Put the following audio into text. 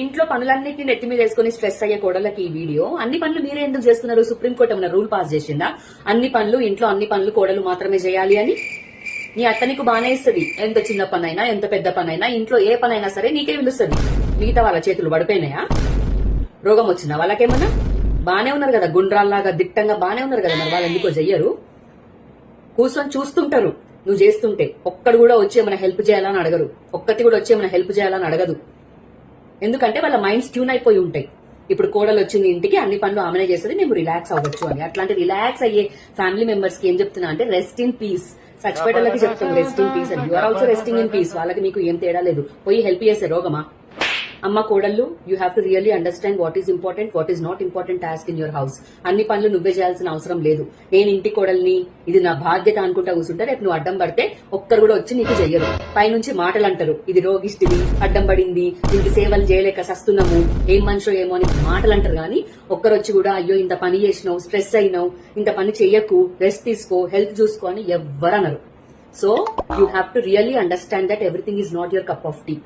ఇంట్లో పనులన్నింటినీ నెత్తి మీద వేసుకుని స్ట్రెస్ అయ్యే కోడళ్ళకి ఈ వీడియో. అన్ని పనులు మీరే ఎందుకు చేస్తున్నారు? సుప్రీంకోర్టు ఏమైనా రూల్ పాస్ చేసిందా? అన్ని పనులు ఇంట్లో అన్ని పనులు కోడలు మాత్రమే చేయాలి అని. నీ అత్త నీకు బానే ఇస్తుంది. ఎంత చిన్న పనైనా ఎంత పెద్ద పనైనా ఇంట్లో ఏ పనైనా సరే నీకే పిలుస్తుంది. మిగతా వాళ్ళ చేతులు పడిపోయినాయా? రోగం వచ్చినా వాళ్ళకేమన్నా? బానే ఉన్నారు కదా, గుండ్రాల్లాగా దిట్టంగా బానే ఉన్నారు కదా, మరి వాళ్ళు ఎందుకో చెయ్యరు? కూర్చొని చూస్తుంటారు నువ్వు చేస్తుంటే. ఒక్కడు కూడా వచ్చి ఏమైనా హెల్ప్ చేయాలని అడగరు. ఒక్కటి కూడా వచ్చి ఏమైనా హెల్ప్ చేయాలని అడగదు. ఎందుకంటే వాళ్ళ మైండ్స్ ట్యూన్ అయిపోయి ఉంటాయి. ఇప్పుడు కోడలు వచ్చింది ఇంటికి, అన్ని పనులు ఆమెనే చేస్తుంది, మేము రిలాక్స్ అవ్వచ్చు అని. అట్లాంటి రిలాక్స్ అయ్యే ఫ్యామిలీ మెంబర్స్ కి ఏం చెప్తున్నా అంటే రెస్ట్ ఇన్ పీస్. చచ్చిపోయేటోళ్ళకి చెప్తాం రెస్ట్ ఇన్ పీస్ అని. You're also resting in peace. వాళ్ళకి మీకు ఏం తేడా లేదు. పోయి హెల్ప్ చేసే రోగమా? అమ్మ కోడళ్ళు, you have to really understand what is important, what is not important task in your house. అన్ని పనులు నువ్వే చేయాల్సిన అవసరం లేదు. నేను ఇంటి కోడల్ని, ఇది నా బాధ్యత అనుకుంటా కూర్చుంటే రేపు నువ్వు అడ్డం పడితే ఒక్కరు కూడా వచ్చి నీకు చెయ్యరు. పైనుంచి మాటలు అంటారు, ఇది రోగిష్టిది, అడ్డం పడింది, దీనికి సేవలు చేయలేక సస్తున్నాము, ఏం మనిషో ఏమో అని మాటలు అంటారు. కానీ ఒక్కరు వచ్చి కూడా అయ్యో ఇంత పని చేసినావు, స్ట్రెస్ అయినావు, ఇంత పని చెయ్యకు, రెస్ట్ తీసుకో, హెల్త్ చూసుకో అని ఎవ్వరనరు. So you have to really understand that everything is not your cup of tea.